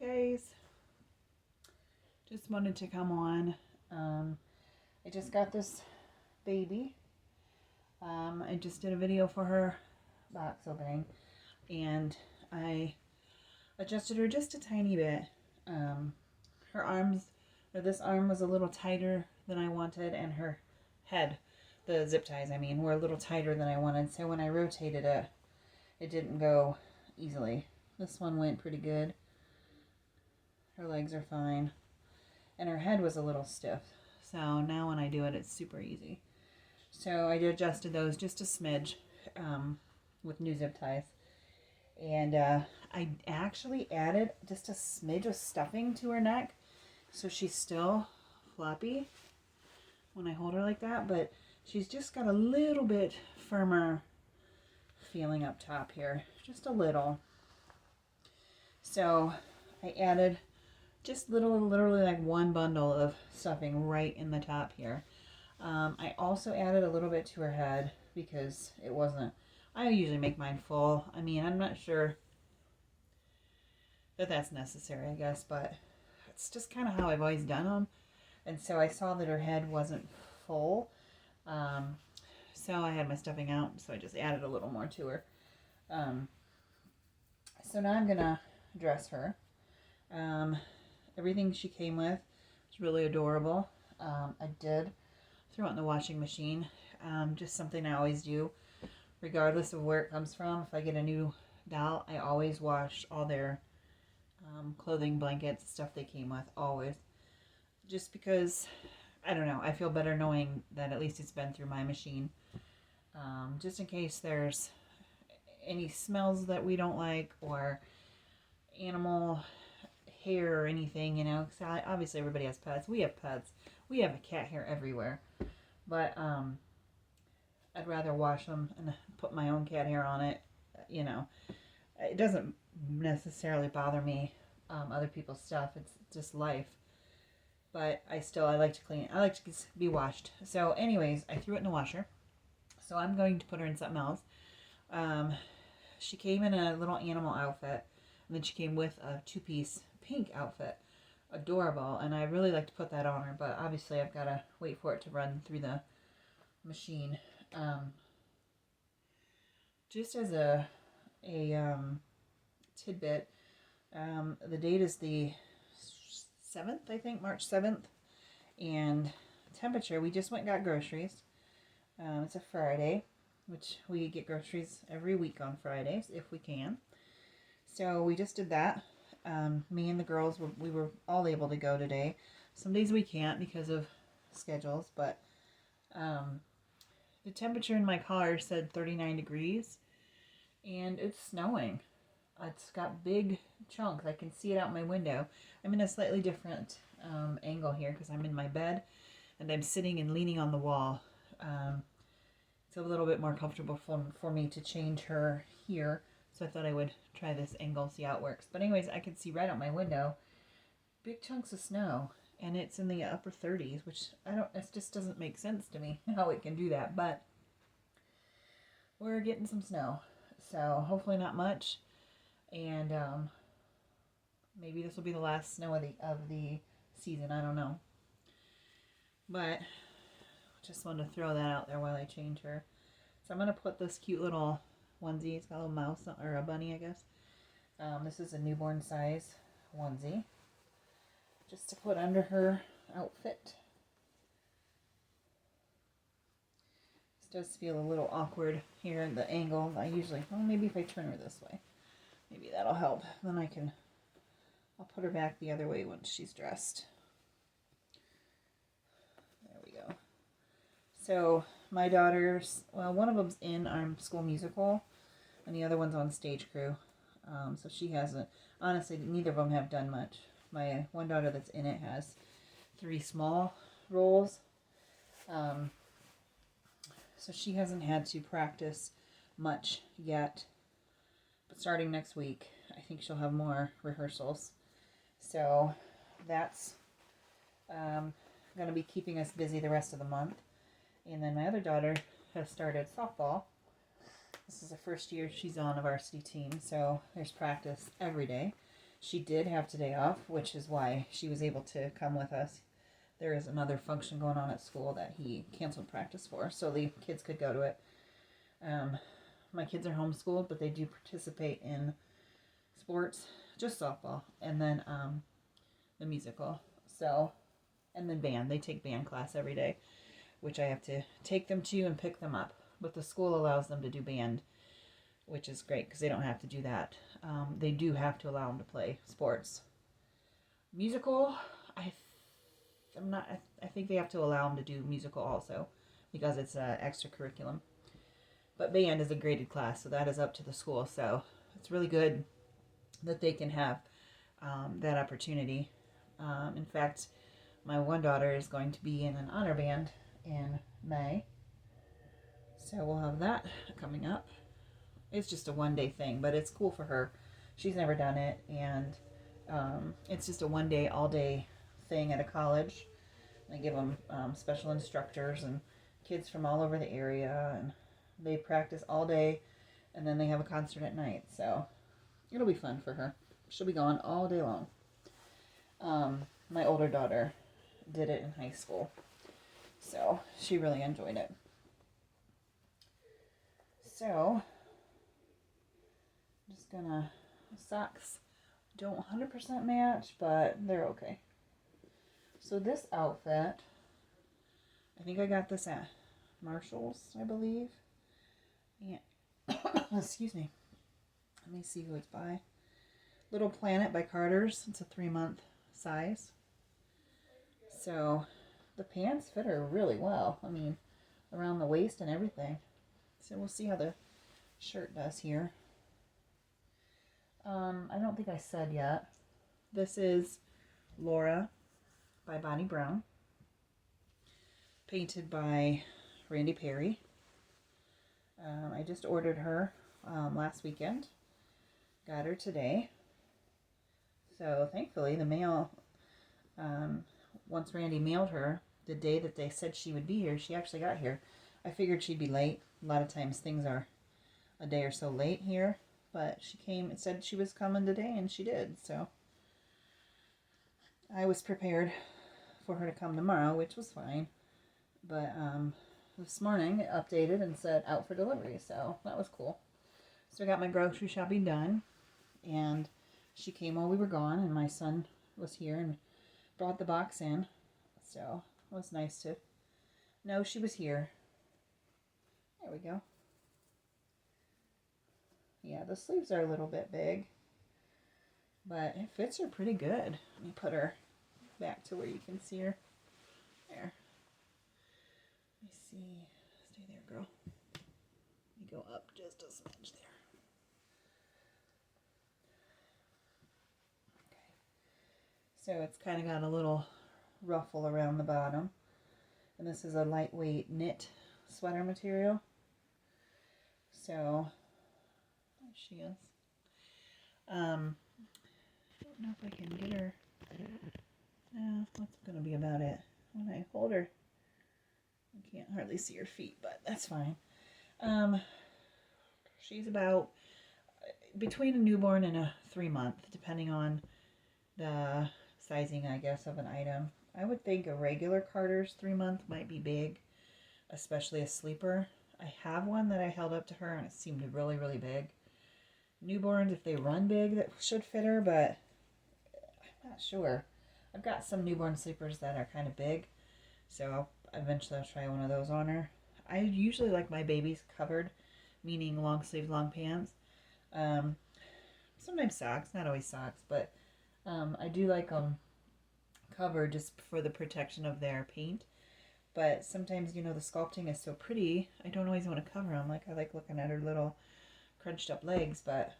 Guys, just wanted to come on. I just got this baby. I just did a video for her box opening, and I adjusted her just a tiny bit. Her arms, or this arm was a little tighter than I wanted, and her head, the zip ties, were a little tighter than I wanted. So when I rotated it, it didn't go easily. This one went pretty good. Her legs are fine. And her head was a little stiff. So now when I do it, it's super easy. So I adjusted those just a smidge with new zip ties. And I actually added just a smidge of stuffing to her neck. So she's still floppy when I hold her like that. But she's just got a little bit firmer feeling up top here. Just a little. So I added just literally like one bundle of stuffing right in the top here. I also added a little bit to her head because it wasn't, I usually make mine full. I'm not sure that that's necessary, I guess, but it's just kind of how I've always done them. And so I saw that her head wasn't full. So I had my stuffing out, so I just added a little more to her. So now I'm going to dress her. Everything she came with was really adorable. I did throw it in the washing machine. Just something I always do, regardless of where it comes from. If I get a new doll, I always wash all their clothing, blankets, stuff they came with, always. Just because, I don't know, I feel better knowing that at least it's been through my machine. Just in case there's any smells that we don't like, or animal hair or anything, because obviously everybody has pets. We have pets. We have cat hair everywhere. But I'd rather wash them and put my own cat hair on it. It doesn't necessarily bother me, other people's stuff. It's just life. But I like to clean it. I like to be washed. So anyways, I threw it in the washer. So I'm going to put her in something else. She came in a little animal outfit. And then she came with a two-piece pink outfit. Adorable. And I really like to put that on her. But obviously I've got to wait for it to run through the machine. Just as a tidbit, the date is the 7th, I think, March 7th. And temperature, we just went and got groceries. It's a Friday, which we get groceries every week on Fridays if we can. So we just did that. Me and the girls, we were all able to go today. Some days we can't because of schedules, but the temperature in my car said 39 degrees, and it's snowing. It's got big chunks. I can see it out my window. I'm in a slightly different angle here because I'm in my bed, and I'm sitting and leaning on the wall. It's a little bit more comfortable for me to change her here. So I thought I would try this angle, see how it works. But anyways, I can see right out my window big chunks of snow, and it's in the upper 30s, which it just doesn't make sense to me how it can do that. But we're getting some snow, so hopefully not much, and maybe this will be the last snow of the season. I don't know, but just wanted to throw that out there while I change her. So I'm gonna put this cute little onesie. It's got a little mouse or a bunny, I guess. This is a newborn size onesie, just to put under her outfit. This does feel a little awkward here at the angle. Maybe if I turn her this way, maybe that'll help. Then I'll put her back the other way once she's dressed. There we go. So my daughters, one of them's in our school musical, and the other one's on stage crew. So she hasn't, honestly, neither of them have done much. My one daughter that's in it has 3 small roles. So she hasn't had to practice much yet. But starting next week, I think she'll have more rehearsals. So that's going to be keeping us busy the rest of the month. And then my other daughter has started softball. This is the first year she's on a varsity team, so there's practice every day. She did have today off, which is why she was able to come with us. There is another function going on at school that he canceled practice for, so the kids could go to it. My kids are homeschooled, but they do participate in sports, just softball, and then the musical. So, and then band. They take band class every day, which I have to take them to and pick them up. But the school allows them to do band, which is great because they don't have to do that. They do have to allow them to play sports. Musical, I think they have to allow them to do musical also because it's extra curriculum. But band is a graded class, so that is up to the school. So it's really good that they can have that opportunity. In fact, my one daughter is going to be in an honor band in May. So we'll have that coming up. It's just a one-day thing, but it's cool for her. She's never done it, and it's just a one-day, all-day thing at a college. They give them special instructors and kids from all over the area, and they practice all day, and then they have a concert at night. So it'll be fun for her. She'll be gone all day long. My older daughter did it in high school, so she really enjoyed it. So I'm just gonna, socks don't 100% match, but they're okay. So this outfit, I think I got this at Marshall's, I believe. Yeah. Excuse me. Let me see who it's by. Little Planet by Carter's. It's a 3-month size. So the pants fit her really well. I mean, around the waist and everything. So we'll see how the shirt does here. I don't think I said yet. This is Laura by Bonnie Brown. Painted by Randi Perry. I just ordered her last weekend. Got her today. So thankfully the mail, once Randi mailed her, the day that they said she would be here, she actually got here. I figured she'd be late. A lot of times things are a day or so late here. But she came and said she was coming today, and she did. So I was prepared for her to come tomorrow, which was fine. But this morning it updated and said out for delivery, so that was cool. So I got my grocery shopping done, and she came while we were gone, and my son was here and brought the box in. So it was nice to know she was here. There we go. Yeah, the sleeves are a little bit big, but it fits her pretty good. Let me put her back to where you can see her. There. Let me see. Stay there, girl. Let me go up just a smidge there. Okay. So it's kind of got a little ruffle around the bottom. And this is a lightweight knit sweater material. So there she is. I don't know if I can get her. No, that's going to be about it. When I hold her, I can't hardly see her feet, but that's fine. She's about between a newborn and a 3-month, depending on the sizing, I guess, of an item. I would think a regular Carter's 3-month might be big, especially a sleeper. I have one that I held up to her, and it seemed really, really big. Newborns, if they run big, that should fit her, but I'm not sure. I've got some newborn sleepers that are kind of big, so eventually I'll try one of those on her. I usually like my babies covered, meaning long sleeves, long pants. Sometimes socks, not always socks, but I do like them covered just for the protection of their paint. But sometimes, the sculpting is so pretty, I don't always want to cover them. Like, I like looking at her little crunched up legs, but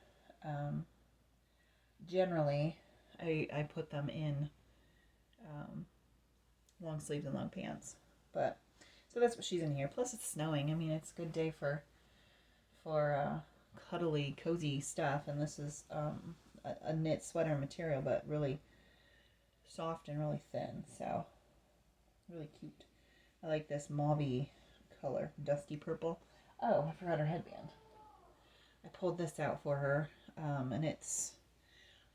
generally I put them in long sleeves and long pants. But so that's what she's in here. Plus it's snowing. I mean, it's a good day for cuddly, cozy stuff. And this is a knit sweater material, but really soft and really thin. So really cute. I like this mauve color, dusty purple. Oh, I forgot her headband. I pulled this out for her, and it's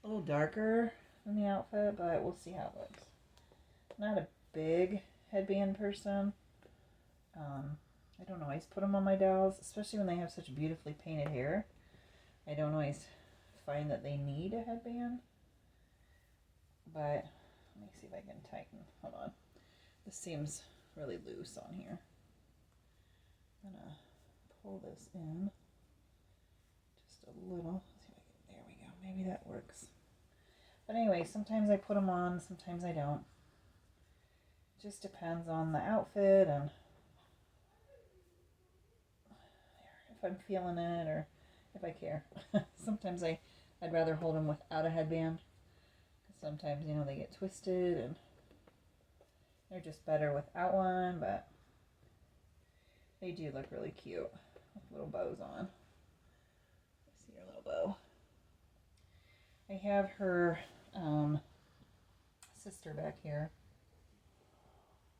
a little darker than the outfit, but we'll see how it looks. Not a big headband person. I don't always put them on my dolls, especially when they have such beautifully painted hair. I don't always find that they need a headband. But let me see if I can tighten. Hold on. This seems really loose on here. I'm going to pull this in just a little. There we go. Maybe that works. But anyway, sometimes I put them on, sometimes I don't. It just depends on the outfit and if I'm feeling it or if I care. Sometimes I'd rather hold them without a headband. Sometimes, you know, they get twisted and they're just better without one, but they do look really cute with little bows on. Let's see her little bow. I have her sister back here.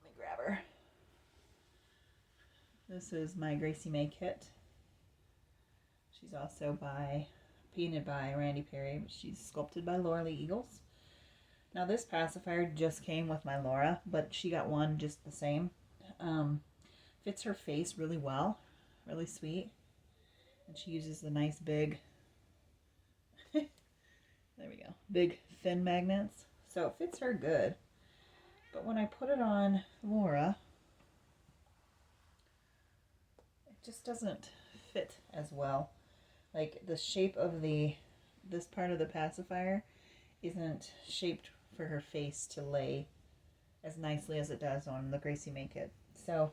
Let me grab her. This is my Gracie May kit. She's also painted by Randy Perry, but she's sculpted by Laura Lee Eagles. Now this pacifier just came with my Laura, but she got one just the same. Fits her face really well, really sweet. And she uses the nice big, there we go, big thin magnets. So it fits her good. But when I put it on Laura, it just doesn't fit as well. Like the shape of this part of the pacifier isn't shaped for her face to lay as nicely as it does on the Gracie May kit. So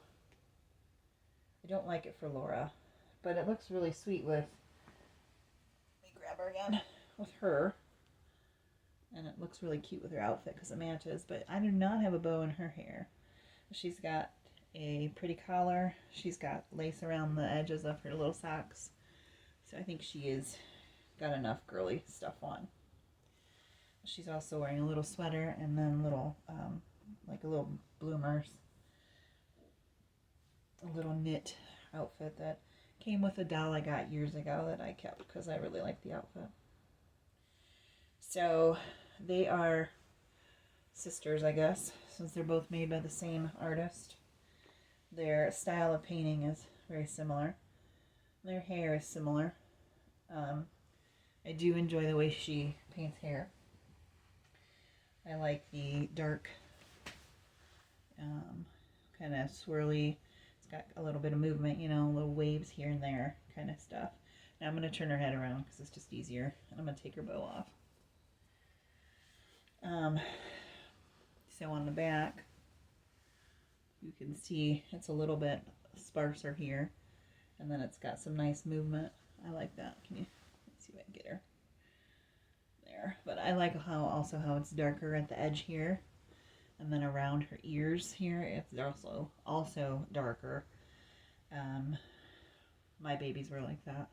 I don't like it for Laura, but it looks really sweet with, let me grab her again, with her. And it looks really cute with her outfit because it matches, but I do not have a bow in her hair. She's got a pretty collar. She's got lace around the edges of her little socks. So I think she is got enough girly stuff on. She's also wearing a little sweater and then little, like a little bloomers, a little knit outfit that came with a doll I got years ago that I kept because I really like the outfit. So they are sisters, I guess, since they're both made by the same artist. Their style of painting is very similar. Their hair is similar. I do enjoy the way she paints hair. I like the dark, kind of swirly. It's got a little bit of movement, you know, little waves here and there kind of stuff. Now I'm going to turn her head around because it's just easier. And I'm going to take her bow off. So on the back, you can see it's a little bit sparser here. And then it's got some nice movement. I like that. Let's see if I can get her. There. But I like how it's darker at the edge here. And then around her ears here, it's also darker. My babies were like that.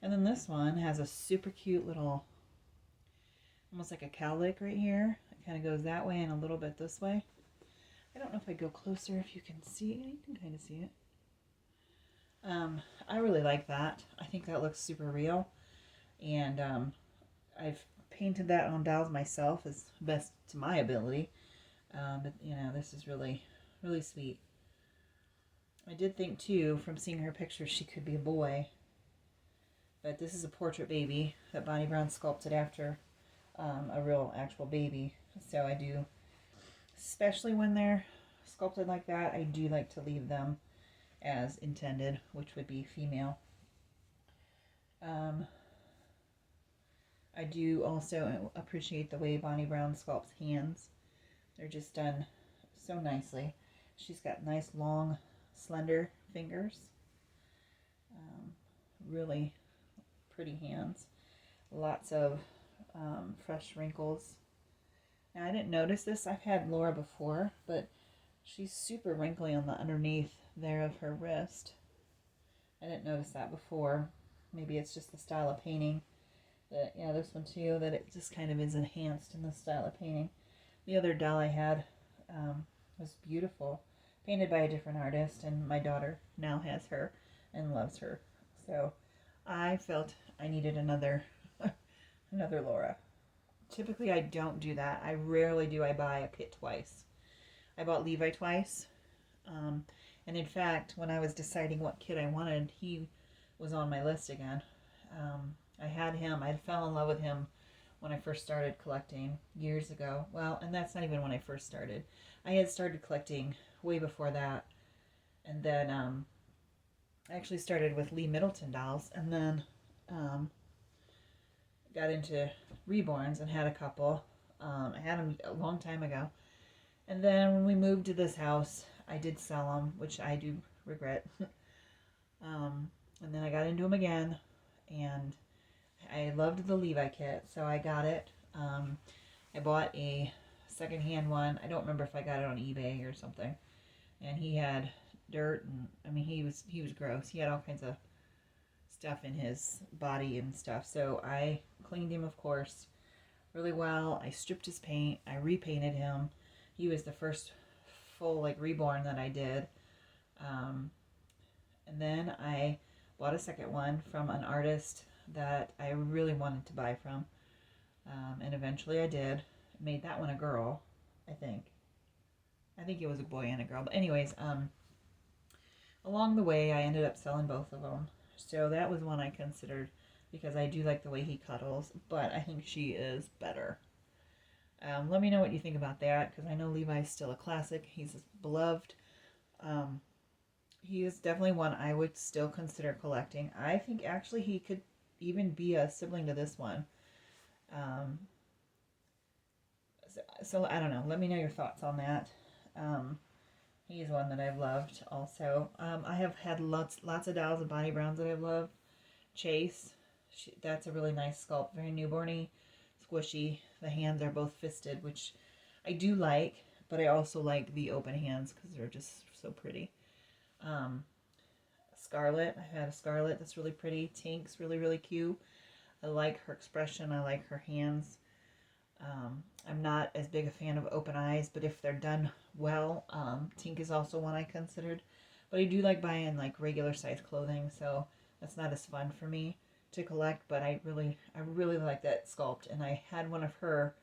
And then this one has a super cute little, almost like a cowlick right here. It kind of goes that way and a little bit this way. I don't know if I go closer if you can see it. You can kind of see it. I really like that. I think that looks super real. And I've painted that on dolls myself as best to my ability. But, you know, this is really, really sweet. I did think, too, from seeing her picture, she could be a boy. But this is a portrait baby that Bonnie Brown sculpted after a real, actual baby. So I do, especially when they're sculpted like that, I do like to leave them as intended, which would be female. I do also appreciate the way Bonnie Brown sculpts hands. They're just done so nicely. She's got nice, long, slender fingers. Really pretty hands. Lots of fresh wrinkles. Now, I didn't notice this. I've had Laura before, but she's super wrinkly on the underneath there of her wrist. I didn't notice that before. Maybe it's just the style of painting. That, yeah, this one too, that it just kind of is enhanced in the style of painting. The other doll I had was beautiful, painted by a different artist, and my daughter now has her and loves her. So I felt I needed another Laura typically I don't do that. I rarely do I buy a kit twice. I bought Levi twice. Um, and in fact, when I was deciding what kit I wanted, he was on my list again. I had him. I fell in love with him when I first started collecting years ago. Well, and that's not even when I first started. I had started collecting way before that. And then I actually started with Lee Middleton dolls, and then um, got into reborns and had a couple. I had them a long time ago. And then when we moved to this house, I did sell them, which I do regret. And then I got into them again, and I loved the Levi kit, so I got it. I bought a secondhand one. I don't remember if I got it on eBay or something. And he had dirt, and I mean he was gross. He had all kinds of stuff in his body and stuff. So I cleaned him, of course, really well. I stripped his paint. I repainted him. He was the first full like reborn that I did. And then I bought a second one from an artist that I really wanted to buy from. And eventually I did. Made that one a girl, I think. I think it was a boy and a girl. But anyways, along the way I ended up selling both of them. So that was one I considered because I do like the way he cuddles, but I think she is better. Let me know what you think about that, because I know Levi's still a classic. He's beloved. He is definitely one I would still consider collecting. I think actually he could even be a sibling to this one. So I don't know. Let me know your thoughts on that. He's one that I've loved also. I have had lots of dolls of Bonnie Browns that I've loved. Chase, that's a really nice sculpt. Very newborny, squishy. The hands are both fisted, which I do like, but I also like the open hands because they're just so pretty. Scarlet, I had a Scarlet that's really pretty. Tink's really, really cute. I like her expression. I like her hands. I'm not as big a fan of open eyes, but if they're done well, Tink is also one I considered. But I do like buying like regular size clothing, so that's not as fun for me to collect. But I really like that sculpt, and I had one of her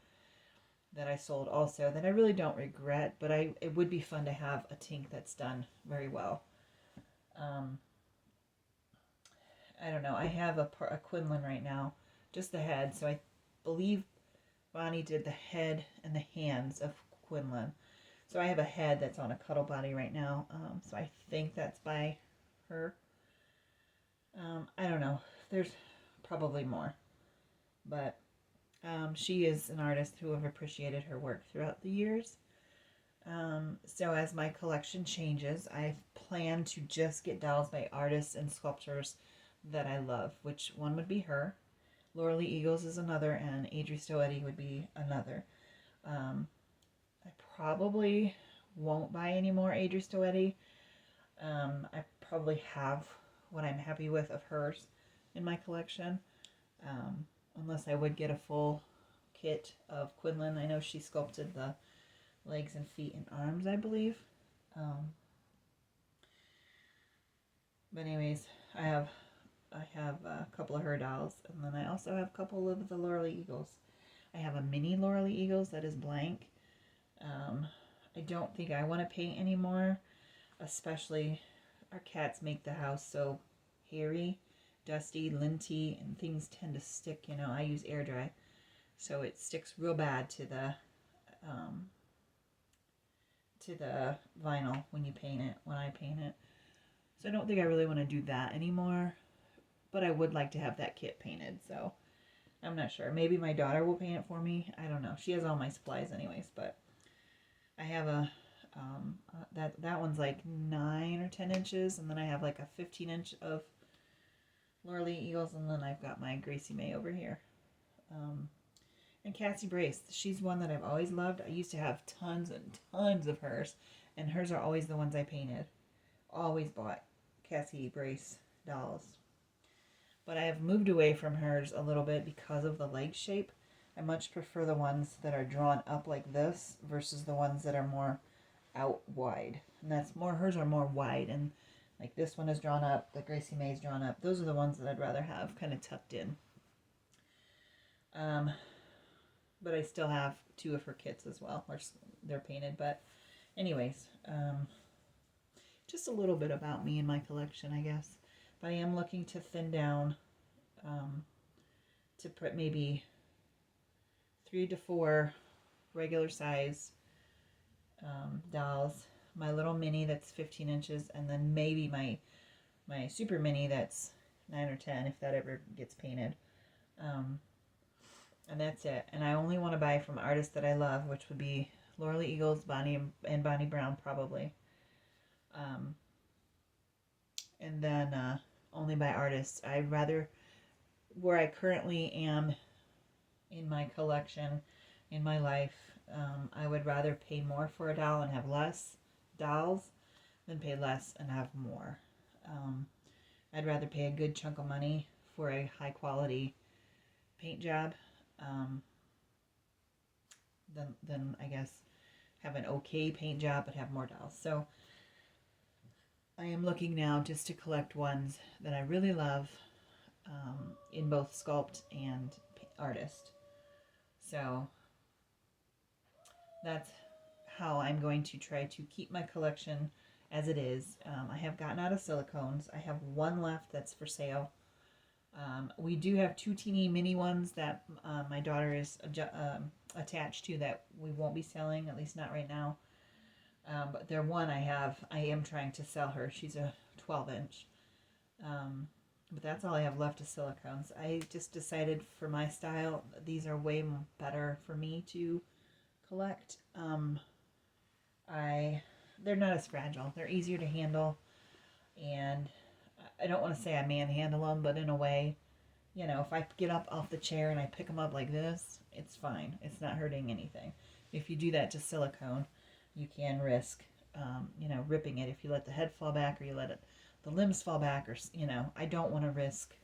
that I sold also that I really don't regret. But it would be fun to have a Tink that's done very well. I don't know. I have a Quinlan right now, just the head. So I believe Bonnie did the head and the hands of Quinlan. So I have a head that's on a cuddle body right now. So I think that's by her. I don't know. There's probably more. But she is an artist who have appreciated her work throughout the years. So as my collection changes, I plan to just get dolls by artists and sculptors that I love, which one would be her. Laura Lee Eagles is another, and Adri Stoetti would be another. I probably won't buy any more Adri Stoetti. I probably have what I'm happy with of hers in my collection, unless I would get a full kit of Quinlan. I know she sculpted the legs and feet and arms, I believe. But anyways, I have a couple of her dolls, and then I also have a couple of the Laura Lee Eagles. I have a mini Laura Lee Eagles that is blank. I don't think I want to paint anymore, especially our cats make the house so hairy, dusty, linty, and things tend to stick. You know, I use air dry, so it sticks real bad to the vinyl when I paint it. So I don't think I really want to do that anymore. But I would like to have that kit painted, so I'm not sure. Maybe my daughter will paint it for me. I don't know. She has all my supplies anyways, but I have that one's like 9 or 10 inches, and then I have like a 15-inch of Laura Lee Eagles, and then I've got my Gracie May over here. And Cassie Brace, she's one that I've always loved. I used to have tons and tons of hers, and hers are always the ones I painted. Always bought Cassie Brace dolls. But I have moved away from hers a little bit because of the leg shape. I much prefer the ones that are drawn up like this versus the ones that are more out wide. And that's more, hers are more wide, and like this one is drawn up, the Gracie May is drawn up. Those are the ones that I'd rather have kind of tucked in. but I still have two of her kits as well. They're painted, but anyways, just a little bit about me and my collection, I guess. But I am looking to thin down to put maybe 3 to 4 regular size dolls. My little mini that's 15 inches, and then maybe my super mini that's 9 or 10 if that ever gets painted. And that's it. And I only want to buy from artists that I love, which would be Laura Lee Eagles, Bonnie Brown probably. And then only by artists. I'd rather, where I currently am in my collection, in my life, I would rather pay more for a doll and have less dolls than pay less and have more. I'd rather pay a good chunk of money for a high quality paint job than I guess have an okay paint job but have more dolls. So I am looking now just to collect ones that I really love in both sculpt and artist. So that's how I'm going to try to keep my collection as it is. I have gotten out of silicones. I have one left that's for sale. We do have 2 teeny mini ones that my daughter is attached to that we won't be selling, at least not right now. But they're one I am trying to sell her. She's a 12-inch. But that's all I have left of silicones. I just decided for my style, these are way better for me to collect. They're not as fragile. They're easier to handle, and I don't want to say I manhandle them, but in a way, if I get up off the chair and I pick them up like this, it's fine. It's not hurting anything. If you do that to silicone, you can risk, ripping it if you let the head fall back or you let the limbs fall back, or I don't want to risk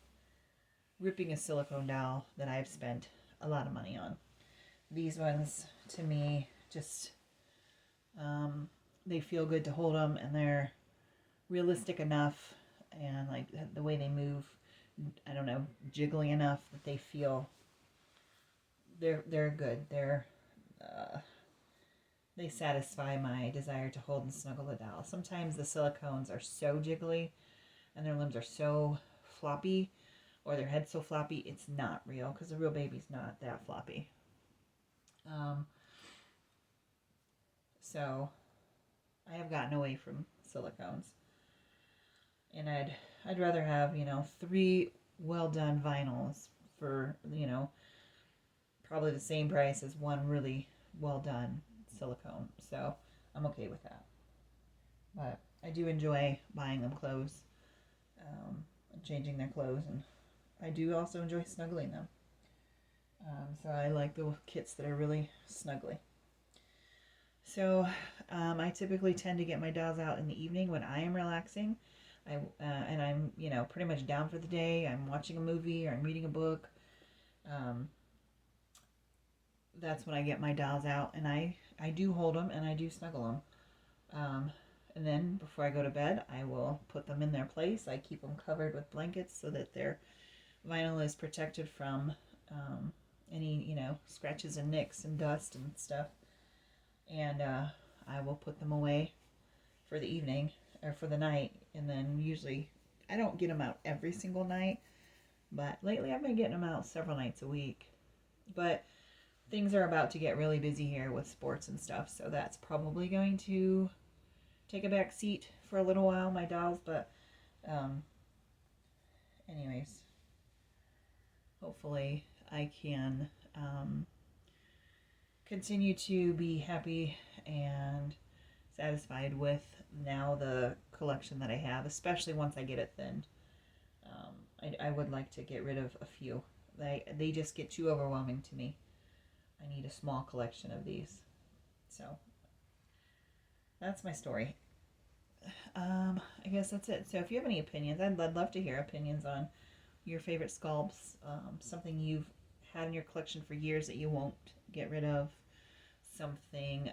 ripping a silicone doll that I've spent a lot of money on. These ones, to me, just they feel good to hold them, and they're realistic enough, and like the way they move, I don't know, jiggly enough that they feel they're good. They satisfy my desire to hold and snuggle a doll. Sometimes the silicones are so jiggly and their limbs are so floppy, or their head's so floppy, it's not real, because the real baby's not that floppy. So I have gotten away from silicones, and I'd rather have 3 well done vinyls for probably the same price as one really well done silicone. So I'm okay with that. But I do enjoy buying them clothes, changing their clothes, and I do also enjoy snuggling them. So I like the kits that are really snuggly. So I typically tend to get my dolls out in the evening when I am relaxing. And I'm pretty much down for the day. I'm watching a movie or I'm reading a book. That's when I get my dolls out, and I do hold them and I do snuggle them. And then before I go to bed, I will put them in their place. I keep them covered with blankets so that their vinyl is protected from any scratches and nicks and dust and stuff. And I will put them away for the evening or for the night. And then usually, I don't get them out every single night, but lately I've been getting them out several nights a week. But things are about to get really busy here with sports and stuff, so that's probably going to take a back seat for a little while, my dolls. But anyways, hopefully I can continue to be happy and satisfied with now the collection that I have, especially once I get it thinned. I would like to get rid of a few. They just get too overwhelming to me. I need a small collection of these. So that's my story. I guess that's it. So if you have any opinions, I'd love to hear opinions on your favorite sculpts, something you've had in your collection for years that you won't get rid of, something,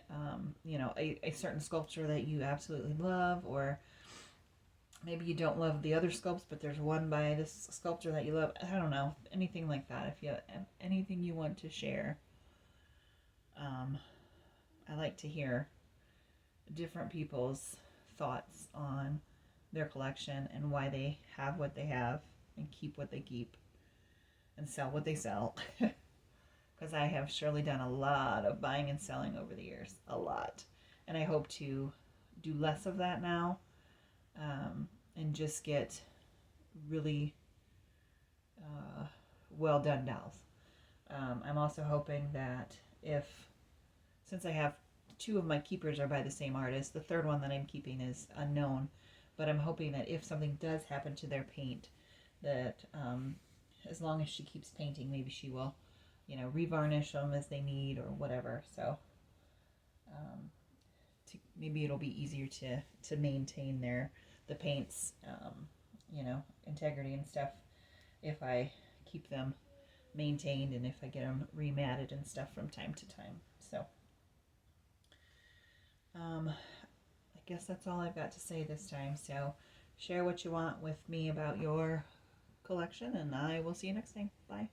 a certain sculpture that you absolutely love, or maybe you don't love the other sculpts, but there's one by this sculptor that you love. I don't know, anything like that. If you have anything you want to share, Um, I like to hear different people's thoughts on their collection and why they have what they have and keep what they keep and sell what they sell. Because I have surely done a lot of buying and selling over the years, a lot. And I hope to do less of that now, and just get really well done dolls. I'm also hoping that since I have two of my keepers are by the same artist, the third one that I'm keeping is unknown, but I'm hoping that if something does happen to their paint, that as long as she keeps painting, maybe she will, revarnish them as they need or whatever. So maybe it'll be easier to maintain the paints, integrity and stuff if I keep them maintained and if I get them rematted and stuff from time to time. So I guess that's all I've got to say this time. So share what you want with me about your collection, and I will see you next time. Bye.